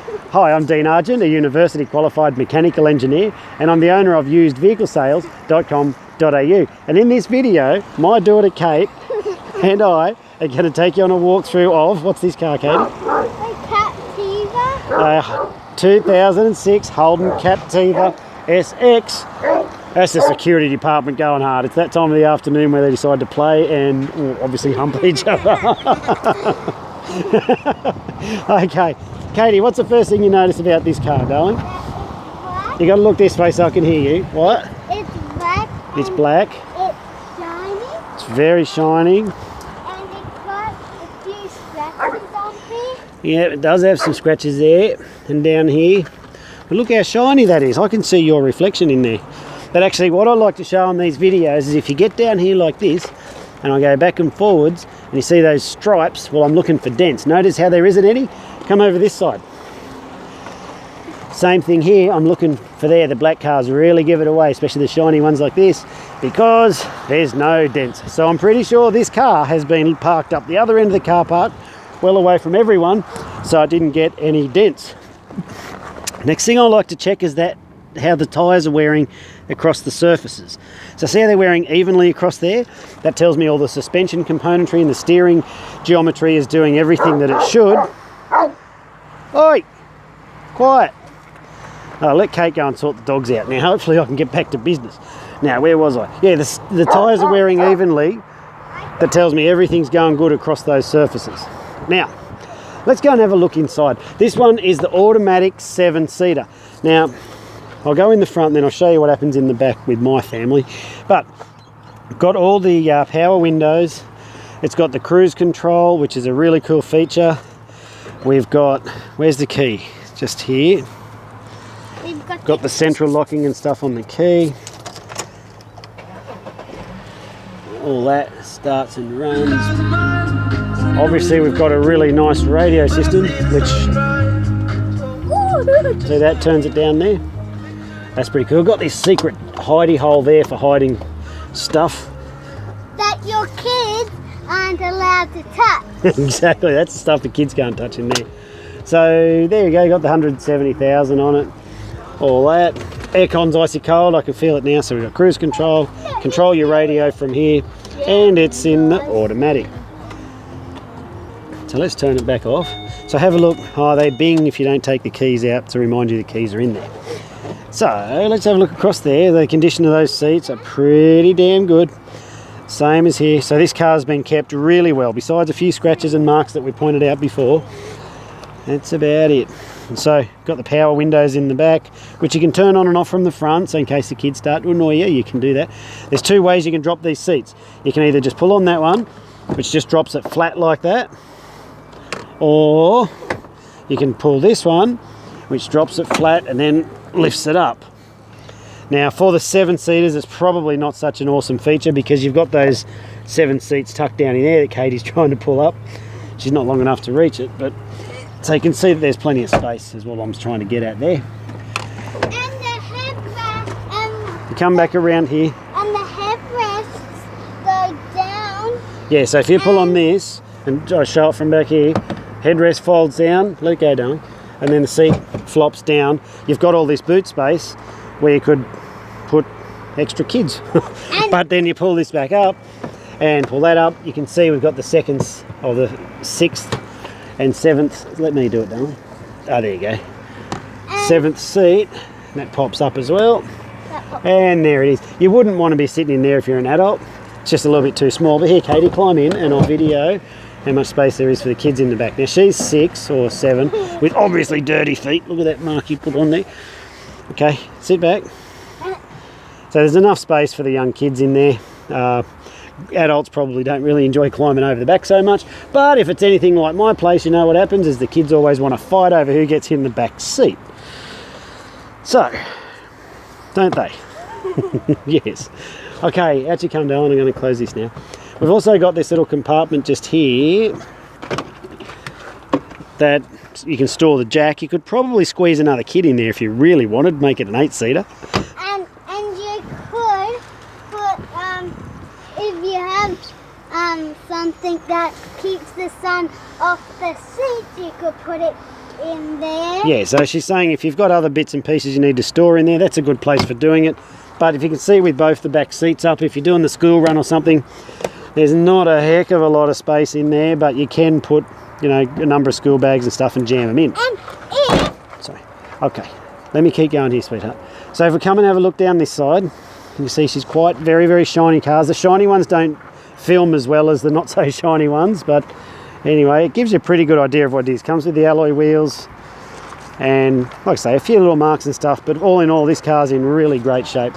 Hi, I'm Dean Argent, a university qualified mechanical engineer, and I'm the owner of usedvehiclesales.com.au. And in this video, my daughter Kate and I are going to take you on a walkthrough of, what's this car, Katie? Captiva. 2006 Holden Captiva SX. That's the security department going hard. It's that time of the afternoon where they decide to play and obviously hump each other. Okay, Katie, what's the first thing you notice about this car, darling? You got to look this way so I can hear you. What? It's black. It's black. It's shiny. It's very shiny. And it's got a few scratches on here. Yeah, it does have some scratches there and down here. But look how shiny that is. I can see your reflection in there. But actually what I like to show on these videos is if you get down here like this and I go back and forwards and you see those stripes, well, I'm looking for dents. Notice how there isn't any? Come over this side. Same thing here, I'm looking for there. The black cars really give it away, especially the shiny ones like this, because there's no dents. So I'm pretty sure this car has been parked up the other end of the car park, well away from everyone, so I didn't get any dents. Next thing I like to check is that how the tyres are wearing across the surfaces. So see how they're wearing evenly across there? That tells me all the suspension componentry and the steering geometry is doing everything that it should. Oi! Quiet! I'll let Kate go and sort the dogs out. Now hopefully I can get back to business. Now where was I? Yeah, the tyres are wearing evenly. That tells me everything's going good across those surfaces. Now, let's go and have a look inside. This one is the automatic 7-seater. Now, I'll go in the front and then I'll show you what happens in the back with my family. But got all the power windows. It's got the cruise control, which is a really cool feature. We've got, where's the key? Just here. We've Got the central locking and stuff on the key. All that starts and runs. Obviously we've got a really nice radio system, which, see that turns it down there. That's pretty cool. Got this secret hidey hole there for hiding stuff. That your kids aren't allowed to touch. Exactly, that's the stuff the kids can't touch in there. So there you go, got the 170,000 on it. All that. Aircon's icy cold, I can feel it now. So we've got cruise control, control your radio from here, and it's in the automatic. So let's turn it back off. So have a look. Oh, they bing if you don't take the keys out to remind you the keys are in there. So let's have a look across there. The condition of those seats are pretty damn good. Same as here. So this car's been kept really well. Besides a few scratches and marks that we pointed out before, that's about it. And so got the power windows in the back, which you can turn on and off from the front. So in case the kids start to annoy you, you can do that. There's two ways you can drop these seats. You can either just pull on that one, which just drops it flat like that, or you can pull this one, which drops it flat and then lifts it up. Now for the 7-seaters, it's probably not such an awesome feature because you've got those 7 seats tucked down in there that Katie's trying to pull up. She's not long enough to reach it, but so you can see that there's plenty of space is what I'm trying to get at there. And the headrest, You come back around here. and the headrests go down. Yeah, so if you pull on this, and I show it from back here, headrest folds down, let it go down, and then the seat flops down. You've got all this boot space where you could put extra kids. But then you pull this back up and pull that up. You can see we've got the seconds of the 6th and 7th. Let me do it, darling. Oh, there you go. 7th seat. And that pops up as well. And there it is. You wouldn't want to be sitting in there if you're an adult. It's just a little bit too small. But here, Katie, climb in and I'll video how much space there is for the kids in the back. Now, she's 6 or 7 with obviously dirty feet. Look at that mark you put on there. Okay, sit back. So there's enough space for the young kids in there. Adults probably don't really enjoy climbing over the back so much, but if it's anything like my place, you know what happens is the kids always want to fight over who gets in the back seat. So, don't they? Yes. Okay, out you come, darling. I'm going to close this now. We've also got this little compartment just here that you can store the jack. You could probably squeeze another kid in there if you really wanted, make it an 8-seater. And you could put, if you have something that keeps the sun off the seat, you could put it in there. Yeah, so she's saying if you've got other bits and pieces you need to store in there, that's a good place for doing it. But if you can see with both the back seats up, if you're doing the school run or something, there's not a heck of a lot of space in there, but you can put, you know, a number of school bags and stuff and jam them in. Sorry. Okay, let me keep going here, sweetheart. So if we come and have a look down this side, you see she's quite very, very shiny cars. The shiny ones don't film as well as the not so shiny ones, but anyway, it gives you a pretty good idea of what it is. Comes with the alloy wheels and, like I say, a few little marks and stuff, but all in all, this car's in really great shape.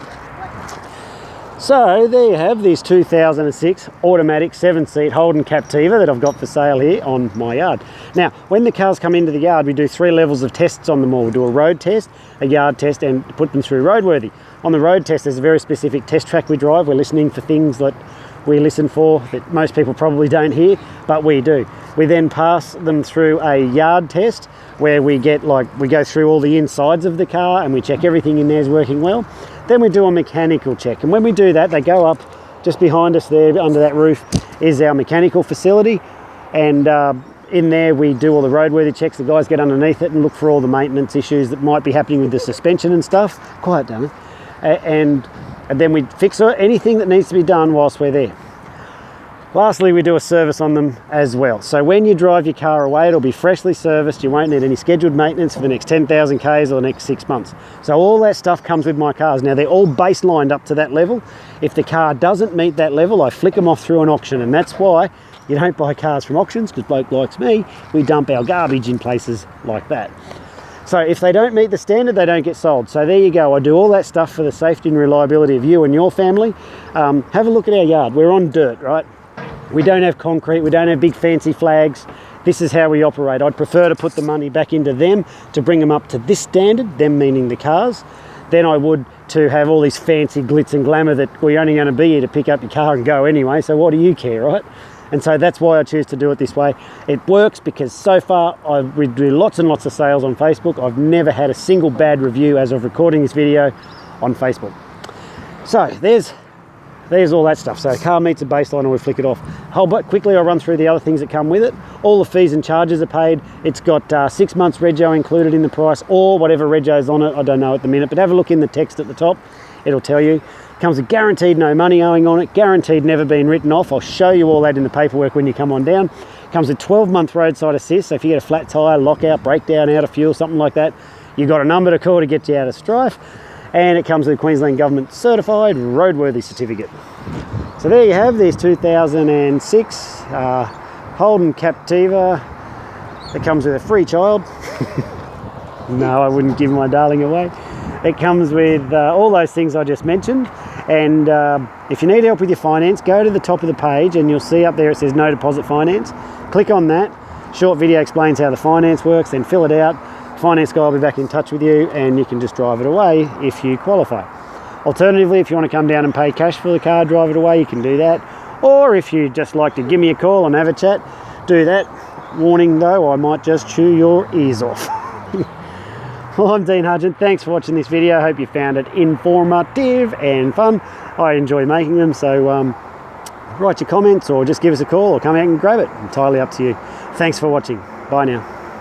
So there you have this 2006 automatic 7-seat Holden Captiva that I've got for sale here on my yard. Now, when the cars come into the yard, we do 3 levels of tests on them all. We do a road test, a yard test, and put them through Roadworthy. On the road test, there's a very specific test track we drive. We're listening for things that we listen for that most people probably don't hear, but we do. We then pass them through a yard test where we go through all the insides of the car and we check everything in there is working well. Then we do a mechanical check, and when we do that, they go up just behind us there under that roof is our mechanical facility, and in there we do all the roadworthy checks. The guys get underneath it and look for all the maintenance issues that might be happening with the suspension and stuff. Quiet down. And then we fix anything that needs to be done whilst we're there. Lastly, we do a service on them as well. So when you drive your car away, it'll be freshly serviced. You won't need any scheduled maintenance for the next 10,000 Ks or the next 6 months. So all that stuff comes with my cars. Now, they're all baselined up to that level. If the car doesn't meet that level, I flick them off through an auction. And that's why you don't buy cars from auctions, because bloke likes me, we dump our garbage in places like that. So if they don't meet the standard, they don't get sold. So there you go. I do all that stuff for the safety and reliability of you and your family. Have a look at our yard. We're on dirt, right? We don't have concrete. We don't have big fancy flags. This is how we operate. I'd prefer to put the money back into them to bring them up to this standard, them meaning the cars, than I would to have all this fancy glitz and glamour that we're only going to be here to pick up your car and go anyway. So what do you care, right? And so that's why I choose to do it this way. It works because so far we do lots and lots of sales on Facebook. I've never had a single bad review as of recording this video on Facebook. So there's all that stuff. So car meets a baseline and we flick it off. Quickly I'll run through the other things that come with it. All the fees and charges are paid. It's got 6 months rego included in the price, or whatever rego's on it. I don't know at the minute, but have a look in the text at the top. It'll tell you. Comes with guaranteed no money owing on it, guaranteed never being written off. I'll show you all that in the paperwork when you come on down. Comes with 12-month roadside assist, so if you get a flat tyre, lockout, breakdown, out of fuel, something like that, you've got a number to call to get you out of strife. And it comes with a Queensland Government certified Roadworthy Certificate. So there you have this 2006 Holden Captiva. It comes with a free child. No, I wouldn't give my darling away. It comes with all those things I just mentioned. And if you need help with your finance, go to the top of the page and you'll see up there it says no deposit finance. Click on that. Short video explains how the finance works, then fill it out. Finance guy will be back in touch with you and you can just drive it away if you qualify. Alternatively, if you want to come down and pay cash for the car, drive it away, you can do that. Or if you just like to give me a call and have a chat, do that. Warning though, I might just chew your ears off. Well, I'm Dean Hudgent. Thanks for watching this video. I hope you found it informative and fun. I enjoy making them, so write your comments or just give us a call or come out and grab it. Entirely up to you. Thanks for watching. Bye now.